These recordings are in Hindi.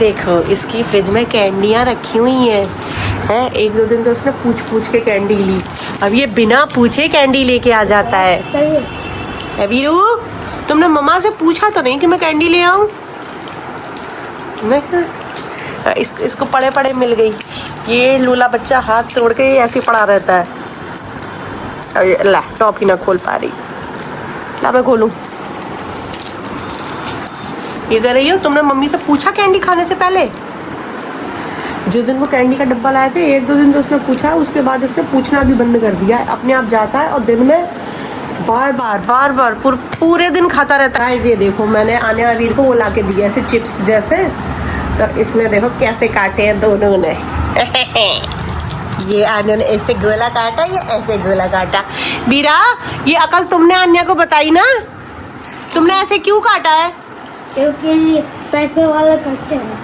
देखो इसकी फ्रिज में कैंडियाँ रखी हुई हैं। एक दो दिन तो उसने पूछ के कैंडी ली, अब ये बिना पूछे कैंडी लेके आ जाता है। वीरू, तुमने मम्मा से पूछा तो नहीं कि मैं कैंडी ले आऊं? नहीं, इसको पड़े पड़े मिल गई। ये लूला बच्चा हाथ तोड़ के ऐसे पड़ा रहता है। ला, टॉप ही ना खोल पा रही। ला मैं खोलूं। इधर रही हो, तुमने मम्मी से पूछा कैंडी खाने से पहले? जिस दिन वो कैंडी का डब्बा लाए थे, एक दो दिन तो उसने पूछा, उसके बाद इसने पूछना भी बंद कर दिया है। अपने आप जाता है और दिन में बार बार पूरे दिन खाता रहता है। ये देखो, मैंने आने वाली को वो ला के दिया ऐसे चिप्स जैसे, तो इसने देखो कैसे काटे हैं दोनों ने। ये आन्या ने ऐसे गोला काटा, ये ऐसे गोला काटा। बीरा, ये अकल तुमने आन्या को बताई ना? तुमने ऐसे क्यों काटा है? क्योंकि पैसे वाले काटते हैं।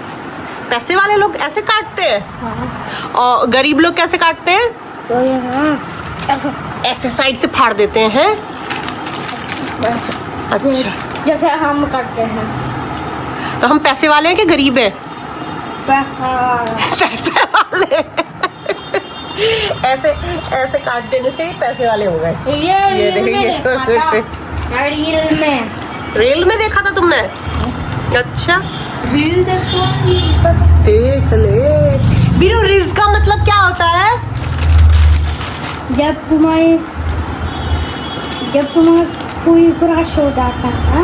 पैसे वाले लोग ऐसे काटते हैं? हाँ। और गरीब लोग कैसे काटते हैं? तो यहाँ ऐसे साइड से फाड़ देते हैं। अच्छा, जैसे हम करते हैं। तो हम पैसे वाले हैं कि गरीब हैं? पैसे वाले। ऐसे काट देने से ही पैसे वाले हो गए। ये रील में देखा था तुमने? अच्छा, रील देख ले। बीरू, रिज का मतलब क्या होता है? जब तुम्हारा कोई क्रश हो जाता है,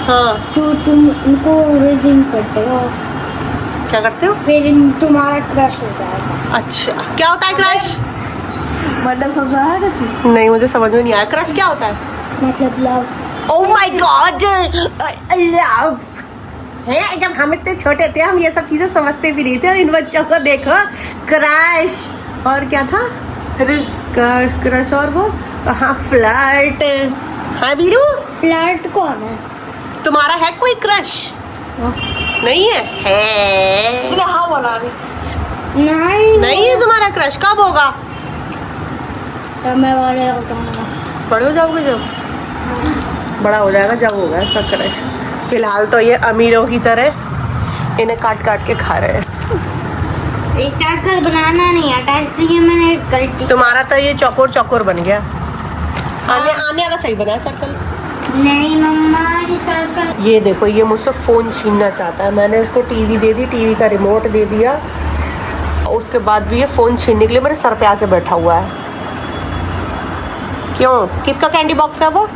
हाँ, तो तुम उनको रेजिंग करते हो। क्या करते हो? फिर तुम्हारा क्रश हो जाएगा। अच्छा, क्या होता है क्रश? मतलब समझ आया ना? नहीं, मुझे समझ में नहीं आया। क्रश क्या होता है? मतलब love. Oh my God, love है। जब हम इतने छोटे थे, हम ये सब चीजें समझते भी नहीं थे, और इन बच्चों को देखो, क्रश और क्या था? क्रश और वो, हाँ, फ्लर्ट। हाँ बीरू, फ्लर्ट कौन है? तुम्हारा है कोई क्रश? नहीं है? इसने हाँ बोला अभी। नहीं है तुम्हारा क्रश? कब होगा? तब मैं वाले बताऊंगा। बड़े हो जाओगे जब? बड़ा हो जाएगा जब होगा इसका क्रश। फिलहाल तो ये अमीरों की तरह इन्हें काट काट के खा रहे हैं। सर्कल बनाना नहीं आता, इसलिए मैंने गलती। तुम्हारा तो ये चौकोर बन गया। आने का सही बना है सर्कल। नहीं मम्मा, ये सर्कल। ये देखो, ये मुझसे फ़ोन छीनना चाहता है। मैंने उसको टीवी दे दी, टीवी का रिमोट दे दिया, और उसके बाद भी ये फ़ोन छीनने के लिए मेरे सर पे आके बैठा हुआ है। क्यों? किसका कैंडी बॉक्स है वो?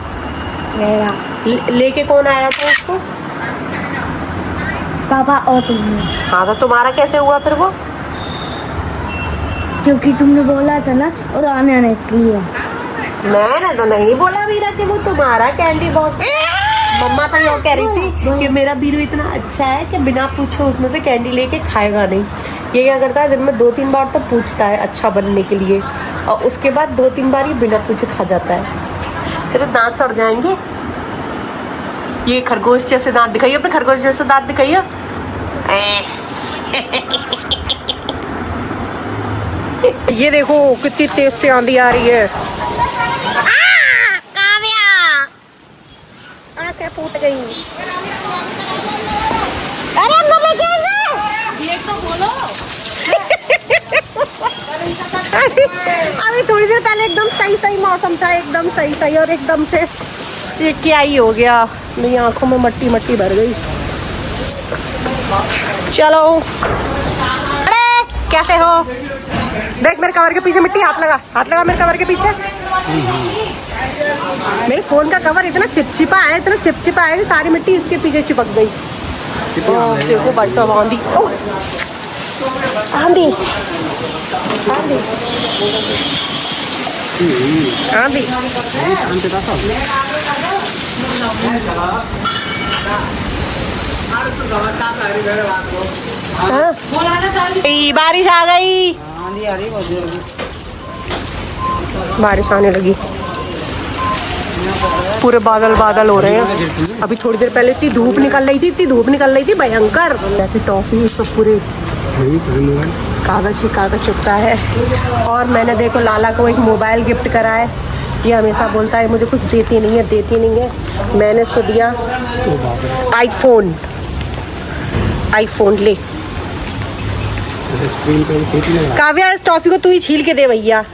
मेरा। लेके कौन आया था उसको? पापा और तुमने। हाँ, तो तुम्हारा कैसे हुआ फिर वो? क्योंकि तुमने बोला था ना, और आने आने इसलिए। मैंने तो नहीं बोला वीरा कि वो तुम्हारा कैंडी बॉक्स। मम्मा तो ये कह रही थी कि मेरा बीरू इतना अच्छा है कि बिना पूछे उसमें से कैंडी लेके खाएगा नहीं। ये क्या करता है, दिन में 2-3 बार तो पूछता है अच्छा बनने के लिए, और उसके बाद 2-3 बार ही बिना पूछे खा जाता है। तेरे दांत सड़ जाएंगे। ये खरगोश जैसे दांत दिखाइए, अपने खरगोश जैसे दांत दिखाइए। ये देखो कितनी तेज से आंधी आ रही है। आंखें फूट गई। अरे ये तो बोलो। अभी थोड़ी देर पहले एकदम सही मौसम था, एकदम सही, और एकदम से ये क्या ही हो गया। मेरी आंखों में मट्टी भर गई। चलो, अरे कैसे हो? देख मेरे कवर के पीछे मिट्टी, हाथ लगा मेरे कवर के पीछे। मेरे फोन का कवर इतना चिपचिपा है, सारी मिट्टी इसके पीछे चिपक गई। देखो भाई साहब, आंधी। बारिश आ गई, बारिश आने लगी। पूरे बादल हो रहे हैं। अभी थोड़ी देर पहले इतनी धूप निकल रही थी भयंकर। टॉफी सब पूरे कागज ही कागज चिपका है। और मैंने देखो लाला को एक मोबाइल गिफ्ट करा है। ये हमेशा बोलता है मुझे कुछ देती नहीं है। मैंने इसको दिया आईफोन ले। स्क्रीन पे खेती लगा काव्या इस टॉफी को तू ही छील के दे भैया।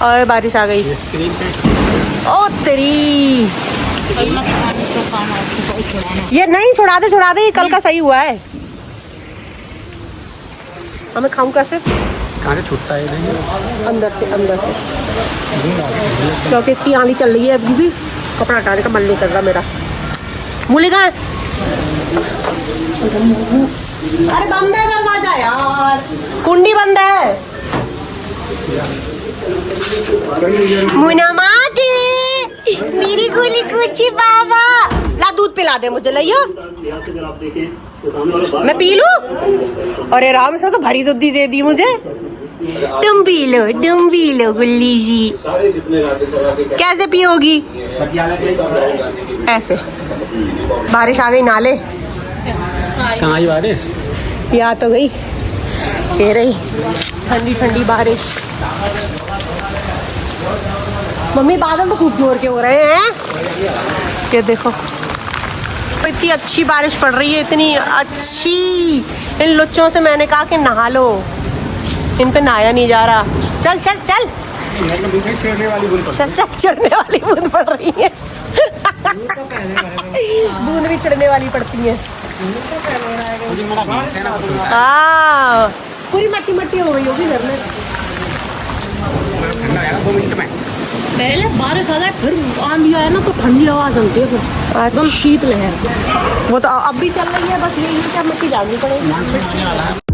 और बारिश आ गई। स्क्रीन पे ओ तेरी, ये नहीं छुड़ा दे ये कल का सही हुआ है। हमें खाऊं कैसे? कहाँ से छुट्टा है नहीं? अंदर से क्योंकि इतनी आंधी चल रही है अभी भी, कपड़ा हटाने का मन नहीं कर रहा मेरा। मूली कहाँ है? अरे बंद है दरवाजा यार, कुंडी बंद है। मुना माटी मेरी गुली कुची बाबा, ला दूध पिला दे मुझे, लियो मैं पी लूं। अरे राम से तो भरी दूध दे दी मुझे। तुम पी लो गुल्ली जी। कैसे पियोगी? ऐसे। बारिश आ गई नाले। कहाँ आई बारिश? या तो गई, ये रही ठंडी ठंडी बारिश। मम्मी बादल तो खूब जोर के हो रहे हैं, ये देखो। इतनी अच्छी बारिश पड़ रही है, इतनी अच्छी। इन लुच्चों से मैंने कहा कि नहा लो, इन पे नहाया नहीं जा रहा। चल चल चल, चढ़ने वाली बूंद पड़ रही है। बूंद भी चढ़ने वाली पड़ती है। हाँ, पूरी मट्टी मट्टी हो गई होगी घर में। पहले बारिश आ जाए फिर आंधी आए ना तो ठंडी हवा चलती है, फिर एकदम शीत लहर। वो तो अब भी चल रही है, बस यही है कि मिट्टी डालनी पड़ेगी।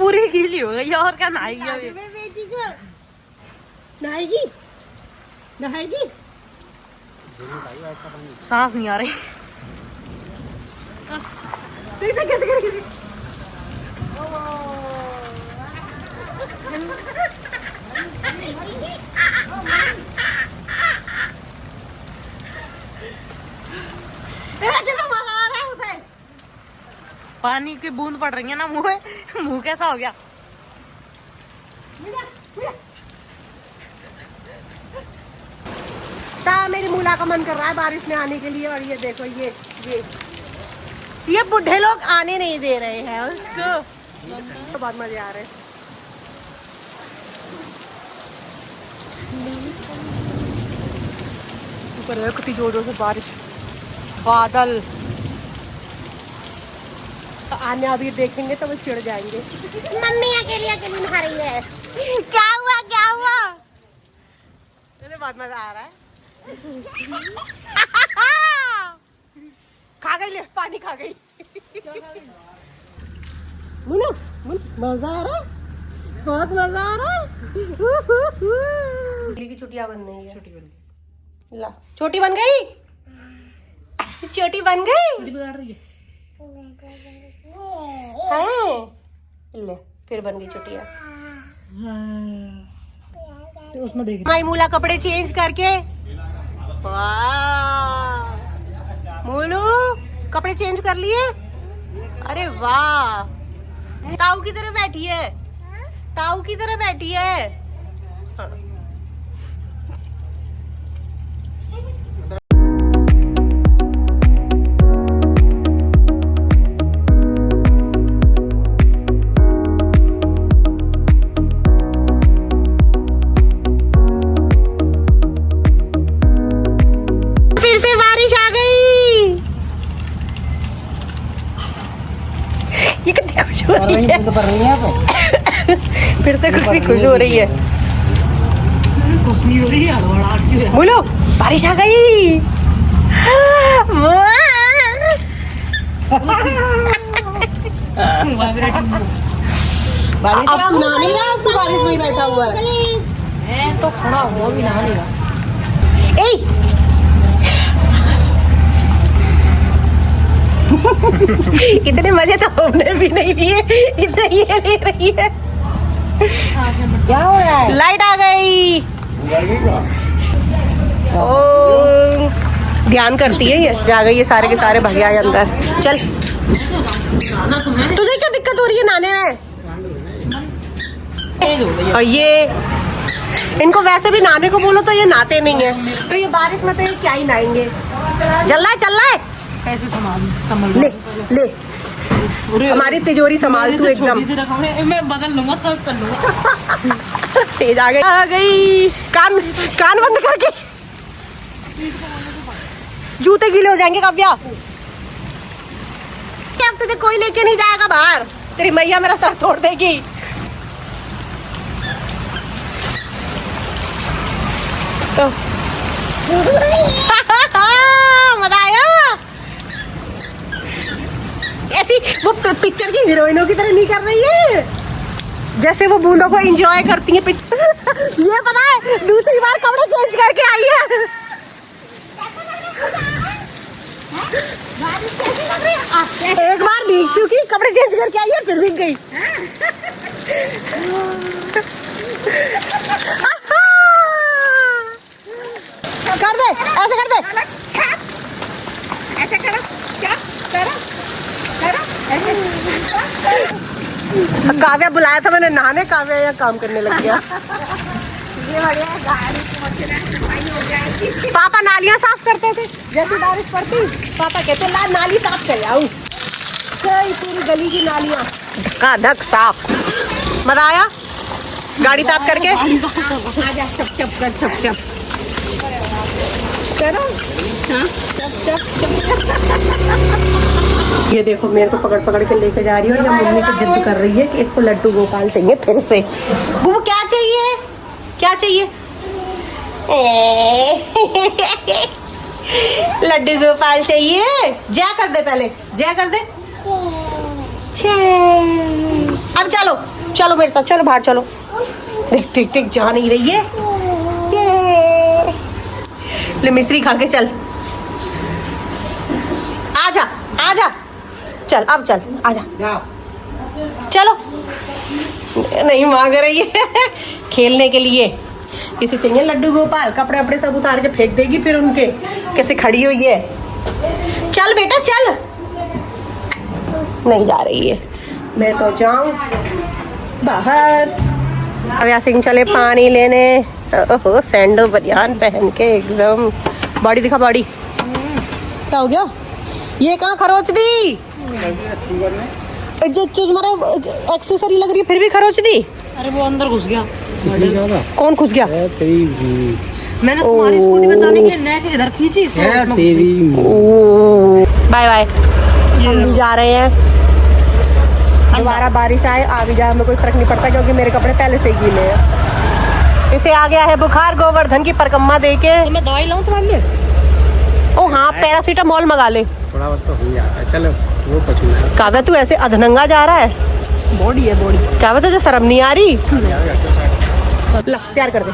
पूरी गीली हो गई और क्या नहाएगी अभी? बेटी को नहाएगी नहाएगी। सांस नहीं आ रही। कैसे कैसे पानी की बूंद पड़ रही है ना मुंह में, मुंह कैसा हो गया? मेरी मूला का मन कर रहा है बारिश में आने के लिए। और ये देखो ये बुढ़े लोग आने नहीं दे रहे हैं उसको, तो बहुत मजे आ रहे हैं। ऊपर है कितनी जोर जोर से बारिश, बादल आने अभी देखेंगे तो वो चिढ़ जाएंगे। मम्मी अकेली नहा रही है। क्या हुआ? मुझे बहुत मजा आ रहा है। खा गई, ले पानी खा गई। मुन्ना मजा आ रहा है, बहुत मजा आ रहा है। की छुट्टियां बन रही है। छोटी बन गई, ला छोटी बन गई, छोटी बन गई। बिगाड़ रही है। ले फिर बन गई छुट्टियां। तो उसमें देख माई मूला कपड़े चेंज करके, वाह मूलू कपड़े चेंज कर लिए। अरे वाह, ताऊ की तरह बैठी है, ताऊ की तरह बैठी है। हाँ। फिर से खुशी खुश हो रही है। कुछ नहीं हो रही है, हड़बड़ाहट क्यों है? बोलो बारिश आ गई। अब तू नहा नहीं रहा, अब तू बारिश में ही बैठा हुआ है। मैं तो खड़ा हुआ भी नहा नहीं रहा। ए इतने मजे तो हमने भी नहीं लिए, इतने ये ले रही है। क्या हो रहा है? लाइट आ गई। ओ ध्यान करती है ये, जा गई ये सारे के सारे भगे आए अंदर। चल तुझे क्या दिक्कत हो रही है नहाने में? और ये इनको वैसे भी नहाने को बोलो तो ये नहाते नहीं है, तो ये बारिश में तो ये क्या ही नहाएंगे। चल रहा है कैसे संभाल ले ले हमारी तिजोरी संभाल तू एकदम। मैं बदल लूंगा, सब कर लूंगा। तेज आ गई। कान बंद करके, जूते गीले हो जाएंगे काव्या। अब तुझे कोई लेके नहीं जाएगा बाहर, तेरी मैया मेरा सर तोड़ देगी। तो मजा आया। ऐसी वो पिक्चर की हीरोइनों की तरह नहीं कर रही है, जैसे वो बूंदों को एंजॉय करती है। ये पता है दूसरी बार कपड़े चेंज करके आई है। एक बार भीग चुकी, कपड़े चेंज करके आई है, फिर भीग गई। कर दे, ऐसे कर दे, ऐसे करो, क्या करो, काव्या बुलाया था मैंने नहाने, काव्या यहाँ काम करने लग गया। ये बढ़िया है, गाड़ी सफाई हो जाएगी। पापा नालियाँ साफ करते थे, जैसे बारिश पड़ती पापा कहते ला नाली साफ कर आओ। पूरी गली की नालियाँ धक साफ। मजा आया गाड़ी साफ करके। आजा चप चप कर, चप चप करो, चप चप चप। ये देखो मेरे को पकड़ पकड़ के लेके जा रही है और ये मम्मी से जिद कर रही है कि इसको लड्डू गोपाल चाहिए फिर से। वो क्या चाहिए, क्या चाहिए? लड्डू गोपाल चाहिए। जय कर दे, पहले जय कर दे। अब चलो चलो मेरे साथ, चलो बाहर चलो। देख देख देख जा नहीं रही है। ले मिश्री खा के चल। आजा आजा, चल अब चल, आजा चलो। नहीं मांग रही है खेलने के लिए। इसे चाहिए लड्डू गोपाल। कपड़े अपने सब उतार के फेंक देगी फिर उनके। कैसे खड़ी हुई है। चल बेटा चल। नहीं जा रही है। मैं तो जाऊं बाहर। काव्या सिंह चले पानी लेने। ओहो सैंडो बनियान पहन के एकदम। बॉडी दिखा, बॉडी। क्या हो गया? ये कहाँ खरोच दी? जो तुम्हारा एक्सेसरी लग रही है फिर भी खरोच दी। अरे वो अंदर घुस गया। कौन घुस गया? मैंने तुम्हारी स्कूटी बचाने के लिए नेक इधर खींची। बाय बाय, हम भी जा रहे हैं। दोबारा बारिश आए आ भी जाए हमें कोई फर्क नहीं पड़ता, क्योंकि मेरे कपड़े पहले से ही गीले हैं। इसे आ गया है बुखार, गोवर्धन की परिक्रमा देके। तो मैं दवाई लाऊं तुम्हारे लिए? ओ हाँ, पैरासीटामोल मंगा ले। थोड़ा बहुत तो हो जाता है। चलो वो पछूना। काव्या तू ऐसे अधनंगा जा रहा है। बॉडी है बॉडी। काव्या तुझे शर्म नहीं आ रही? ला प्यार कर दे।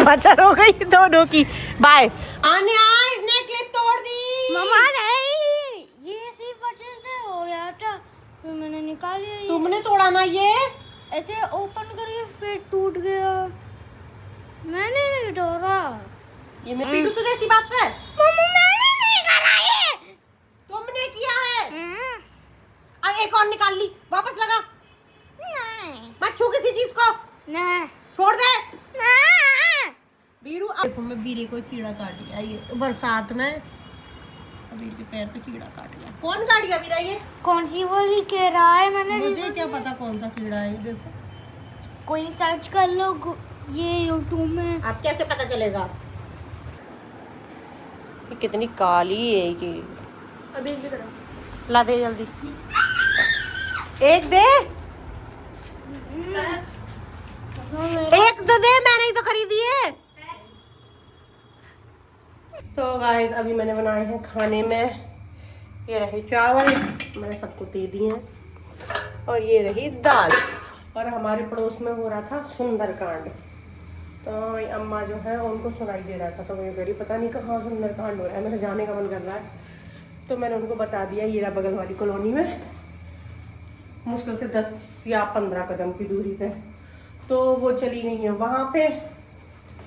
बचर हो गई दोनों की। बाय। आने इसने क्लिप तोड़ दी। मम्मा नहीं, ये सिर्फ बच्चे से हो गया था, फिर मैंने निकाल लिया। ये तुमने तोड़ा ना ये? ऐसे ओपन करके फिर टूट गया। मैंने नहीं तोड़ा। ये मैं पीटू तुझे ऐसी बात पे? मम्मा मैंने नहीं करा ये। तुमने किया है। अब एक और निकाल ली, वापस लगा। नहीं मत छू किसी चीज को। नहीं छोड़ दे। नहीं। बीरू देखो मैं बीरी को कीड़ा काट लिया ये बरसात में। बीर के पैर पे कीड़ा काट लिया। कौन काट गया बीरा ये? कौन सी वाली कह रहा है? मैंने मुझे क्या पता कौन सा कीड़ा है। देखो कोई सर्च कर लो ये यूट्यूब में। आप कैसे पता चलेगा? ये कितनी काली है ये। अभी इनकी तरह ला दे जल्दी, एक दे, एक तो दे, मैंने ही तो खरीदी है। तो गाइस अभी मैंने बनाए हैं खाने में, ये रहे चावल, मैंने सबको दे दिए हैं, और ये रही दाल। और हमारे पड़ोस में हो रहा था सुंदरकांड, तो अम्मा जो है उनको सुनाई दे रहा था, तो मैं कह रही पता नहीं कहाँ सुंदरकांड हो रहा है, मेरा जाने का मन कर रहा है। तो मैंने उनको बता दिया, ये रहा बगल वाली कॉलोनी में, मुश्किल से 10 या 15 कदम की दूरी पे। तो वो चली गई है वहाँ पे,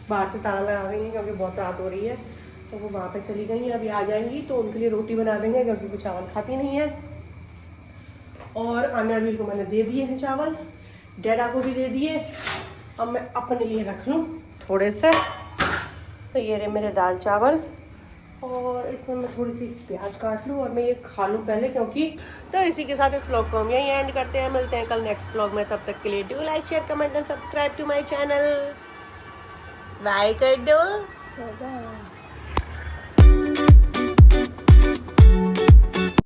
बाहर से ताला लगा गई है क्योंकि बहुत रात हो रही है, तो वो वहाँ पे चली गई है। अभी आ जाएंगी तो उनके लिए रोटी बना देंगे क्योंकि वो चावल खाती नहीं है। और अनवीर को मैंने दे दिए हैं चावल, डैडा को भी दे दिए। अब मैं अपने लिए रख लूँ थोड़े से। तो ये रहे मेरे दाल चावल, और इसमें मैं थोड़ी सी प्याज काट लूँ और मैं ये खा लूँ पहले, क्योंकि तो इसी के साथ इस व्लॉग को हम यहीं एंड करते हैं। मिलते हैं कल नेक्स्ट व्लॉग में, तब तक के लिए do like share comment and subscribe to my channel. Bye कर दो।